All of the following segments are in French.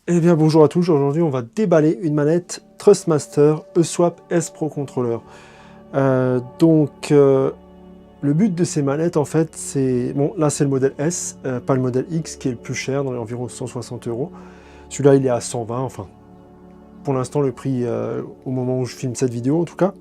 Eh bien bonjour à tous, aujourd'hui on va déballer une manette Trustmaster eSwap S Pro Controller. Le but de ces manettes en fait c'est... Bon là c'est le modèle S, pas le modèle X qui est le plus cher, dans les environ 160 euros. Celui-là il est à 120, enfin pour l'instant le prix au moment où je filme cette vidéo en tout cas.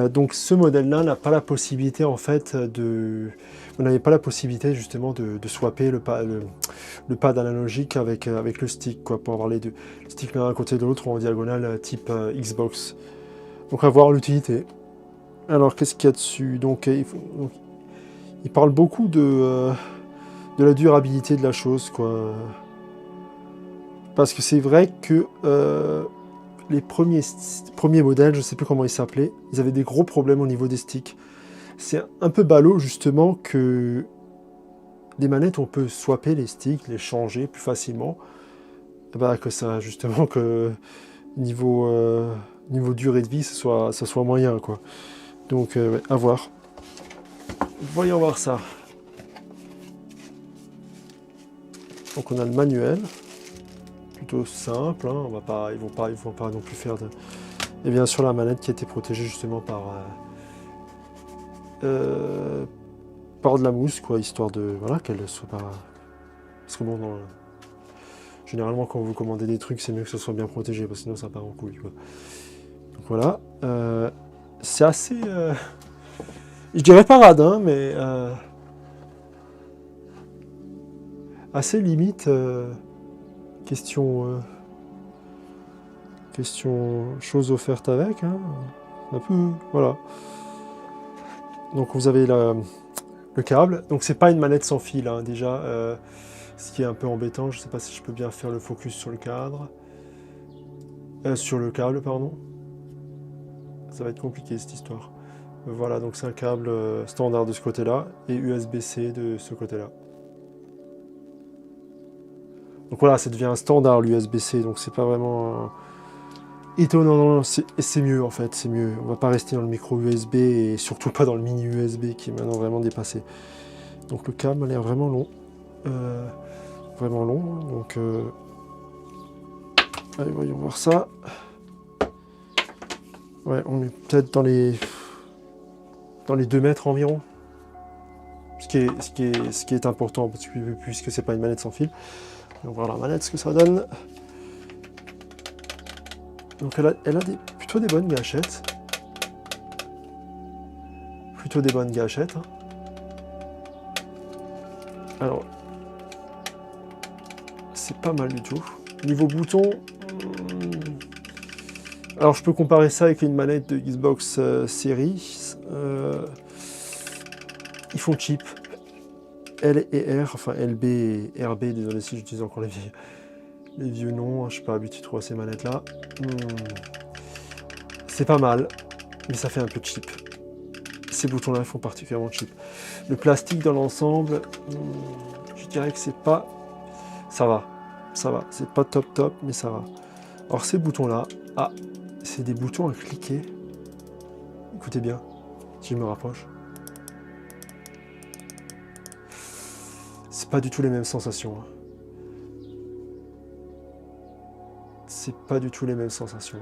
Donc ce modèle-là n'a pas la possibilité en fait de... Vous n'avez pas la possibilité justement de swapper le pad analogique avec le stick, quoi, pour avoir les deux. Le stick l'un à côté de l'autre en diagonale type Xbox. Donc à voir l'utilité. Alors qu'est-ce qu'il y a dessus? Donc, il parle beaucoup de la durabilité de la chose, quoi. Parce que c'est vrai que les premiers modèles, je sais plus comment ils s'appelaient, ils avaient des gros problèmes au niveau des sticks. C'est un peu ballot justement que des manettes on peut swapper les sticks, les changer plus facilement. Bah, que ça justement que niveau durée de vie ça soit moyen quoi. Donc ouais, à voir. Voyons voir ça. Donc on a le manuel, plutôt simple, hein, ils vont pas non plus faire de. Et bien sûr la manette qui a été protégée justement par de la mousse quoi, histoire de voilà qu'elle soit pas. Parce que bon généralement quand vous commandez des trucs c'est mieux que ce soit bien protégé parce que sinon ça part en couille quoi. Donc voilà. C'est assez. Je dirais pas radin, mais assez limite. Question chose offerte avec. Hein. Un peu. Voilà. Donc vous avez le câble. Donc c'est pas une manette sans fil, hein, déjà. Ce qui est un peu embêtant. Je sais pas si je peux bien faire le focus sur le cadre. Sur le câble, pardon. Ça va être compliqué cette histoire. Voilà, donc c'est un câble standard de ce côté-là et USB-C de ce côté-là. Donc voilà, ça devient un standard l'USB-C, donc c'est pas vraiment étonnant, c'est mieux en fait, c'est mieux. On va pas rester dans le micro USB et surtout pas dans le mini USB qui est maintenant vraiment dépassé. Donc le câble a l'air vraiment long. Vraiment long, donc allez, voyons voir ça. Ouais, on est peut-être dans les 2 mètres environ. Ce qui est important, puisque c'est pas une manette sans fil. On va voir la manette, ce que ça donne. Donc elle a plutôt des bonnes gâchettes. Plutôt des bonnes gâchettes. Hein. Alors, c'est pas mal du tout. Niveau bouton, alors je peux comparer ça avec une manette de Xbox Series. Ils font cheap. L et R, enfin LB et RB, désolé si j'utilise encore les vieux noms, je suis pas habitué trop à ces manettes là. C'est pas mal, mais ça fait un peu cheap. Ces boutons là font particulièrement cheap. Le plastique dans l'ensemble, je dirais que c'est pas... Ça va, c'est pas top, mais ça va. Alors ces boutons là, c'est des boutons à cliquer. Écoutez bien, si je me rapproche. C'est pas du tout les mêmes sensations. Hein. C'est pas du tout les mêmes sensations.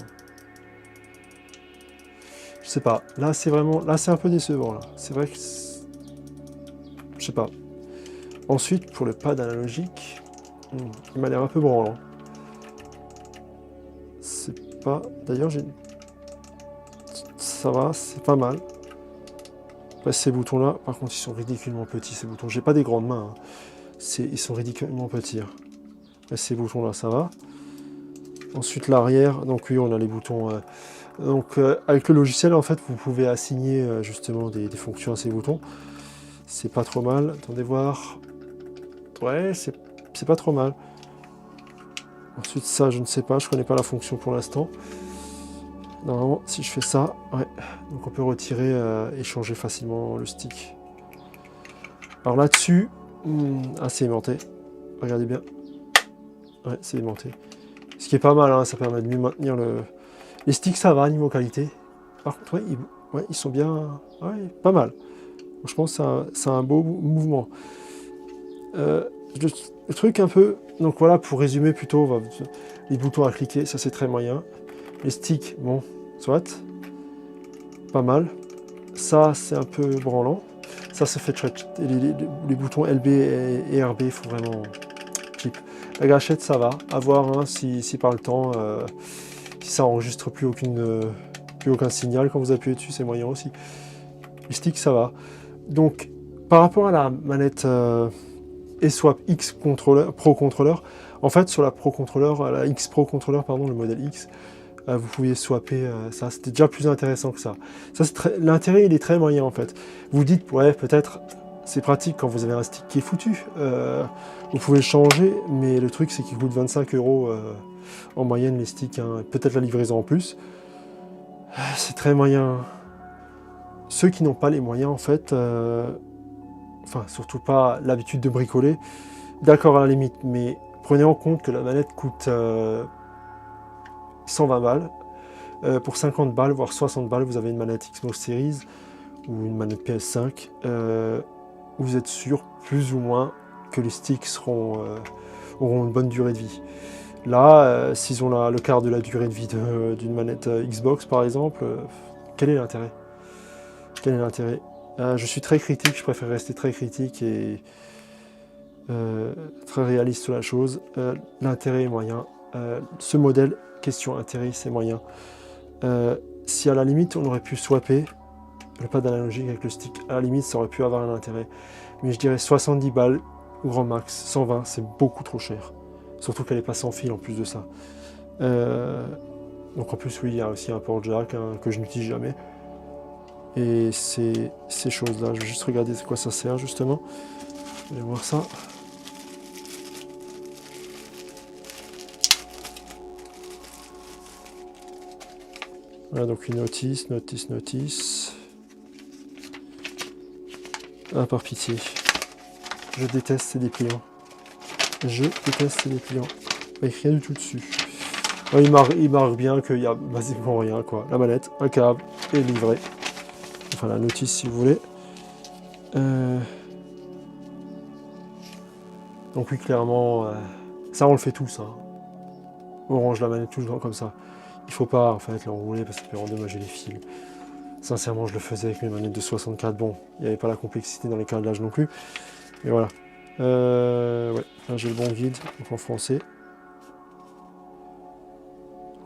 Je sais pas. Là, c'est vraiment... Là, c'est un peu décevant. Là. C'est vrai que... Je sais pas. Ensuite, pour le pad analogique, il m'a l'air un peu branlant. C'est pas... D'ailleurs, ça va, c'est pas mal. Après, ces boutons-là, par contre, ils sont ridiculement petits, ces boutons. J'ai pas des grandes mains. Hein. Ils sont ridiculement petits. Hein. Après, ces boutons-là, ça va. Ensuite, l'arrière. Donc oui, on a les boutons... avec le logiciel, en fait, vous pouvez assigner justement des fonctions à ces boutons. C'est pas trop mal. Attendez voir. Ouais, c'est pas trop mal. Ensuite, ça, je ne sais pas. Je connais pas la fonction pour l'instant. Normalement, si je fais ça, ouais. Donc on peut retirer et changer facilement le stick. Alors là-dessus, c'est aimanté. Regardez bien. Ouais, c'est aimanté. Ce qui est pas mal, hein, ça permet de mieux maintenir le... Les sticks, ça va, niveau qualité. Par contre, ouais, ils sont bien... Ouais, pas mal. Franchement, c'est un beau mouvement. Le truc un peu... Donc voilà, pour résumer plutôt, les boutons à cliquer, ça c'est très moyen. Les sticks, bon, soit, pas mal. Ça, c'est un peu branlant. Ça se fait très... Les boutons LB et RB, il faut vraiment... cheap. La gâchette, ça va. À voir hein, si par le temps, si ça enregistre plus aucun signal quand vous appuyez dessus, c'est moyen aussi. Les sticks, ça va. Donc, par rapport à la manette eSwap X Pro Controller, en fait, sur la Pro Controller, la X Pro Controller, pardon, le modèle X, vous pouviez swapper ça. C'était déjà plus intéressant que ça. L'intérêt, il est très moyen, en fait. Vous dites, ouais, peut-être, c'est pratique quand vous avez un stick qui est foutu. Vous pouvez le changer, mais le truc, c'est qu'il coûte 25 € en moyenne, les sticks. Hein, peut-être la livraison en plus. C'est très moyen. Ceux qui n'ont pas les moyens, en fait, enfin, surtout pas l'habitude de bricoler, d'accord à la limite, mais prenez en compte que la manette coûte 120 balles. Pour 50 balles, voire 60 balles, vous avez une manette Xbox Series ou une manette PS5. Vous êtes sûr, plus ou moins, que les sticks auront une bonne durée de vie. Là, s'ils ont le quart de la durée de vie d'une manette Xbox, par exemple, quel est l'intérêt? Quel est l'intérêt? Je suis très critique, je préfère rester très critique et très réaliste sur la chose. L'intérêt est moyen. Ce modèle, question intérêt, c'est moyen. Si à la limite on aurait pu swapper le pad analogique avec le stick, à la limite ça aurait pu avoir un intérêt. Mais je dirais 70 balles au grand max, 120 c'est beaucoup trop cher. Surtout qu'elle n'est pas sans fil en plus de ça. Donc en plus oui, il y a aussi un port jack hein, que je n'utilise jamais. Et ces choses-là, je vais juste regarder à quoi ça sert justement. Je vais voir ça. Voilà, donc une notice. Ah, par pitié. Je déteste ces dépliants. Je déteste ces dépliants. Avec rien du tout dessus. Ouais, il marque bien qu'il y a basiquement rien, quoi. La manette, un câble et livré. Enfin, la notice si vous voulez. Donc oui, clairement, ça on le fait tous. Hein. On range la manette tout le temps comme ça. Il faut pas en fait l'enrouler parce que ça peut endommager les fils. Sincèrement, je le faisais avec mes manettes de 64. Bon, il n'y avait pas la complexité dans les câblages non plus. Mais voilà. Ouais, là j'ai le bon guide, donc en français.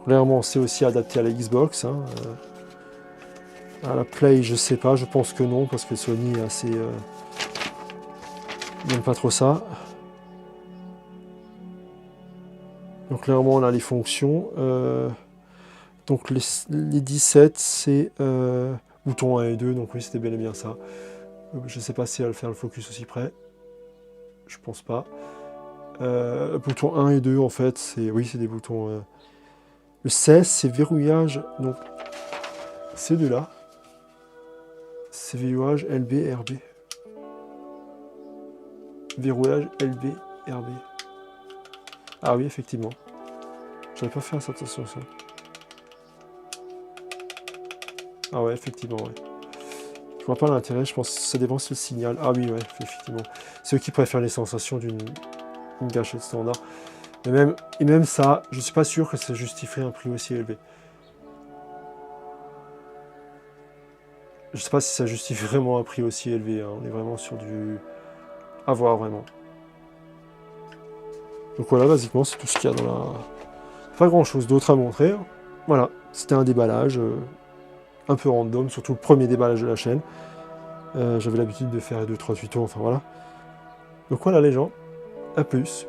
Clairement, c'est aussi adapté à la Xbox. Hein. À la Play, je sais pas, je pense que non, parce que Sony est assez... n'aime pas trop ça. Donc clairement, on a les fonctions. Donc les 17, c'est bouton 1 et 2, donc oui, c'était bel et bien ça. Je sais pas si elle va faire le focus aussi près. Je pense pas. Bouton 1 et 2, en fait, c'est des boutons... Le 16, c'est verrouillage, donc ces deux-là. C'est verrouillage LB, RB. Verrouillage LB, RB. Ah oui, effectivement. J'avais pas fait attention à ça. Ah ouais, effectivement, ouais. Je vois pas l'intérêt, je pense que ça dépend si le signal... Ah oui, ouais, effectivement. Ceux qui préfèrent les sensations d'une gâchette standard. Et même ça, je suis pas sûr que ça justifie un prix aussi élevé. Je sais pas si ça justifie vraiment un prix aussi élevé. Hein. On est vraiment sur du... à voir, vraiment. Donc voilà, basiquement, c'est tout ce qu'il y a dans la... Pas grand-chose d'autre à montrer. Voilà, c'était un déballage un peu random, surtout le premier déballage de la chaîne. J'avais l'habitude de faire 2-3 tutos, enfin voilà. Donc voilà les gens, à plus.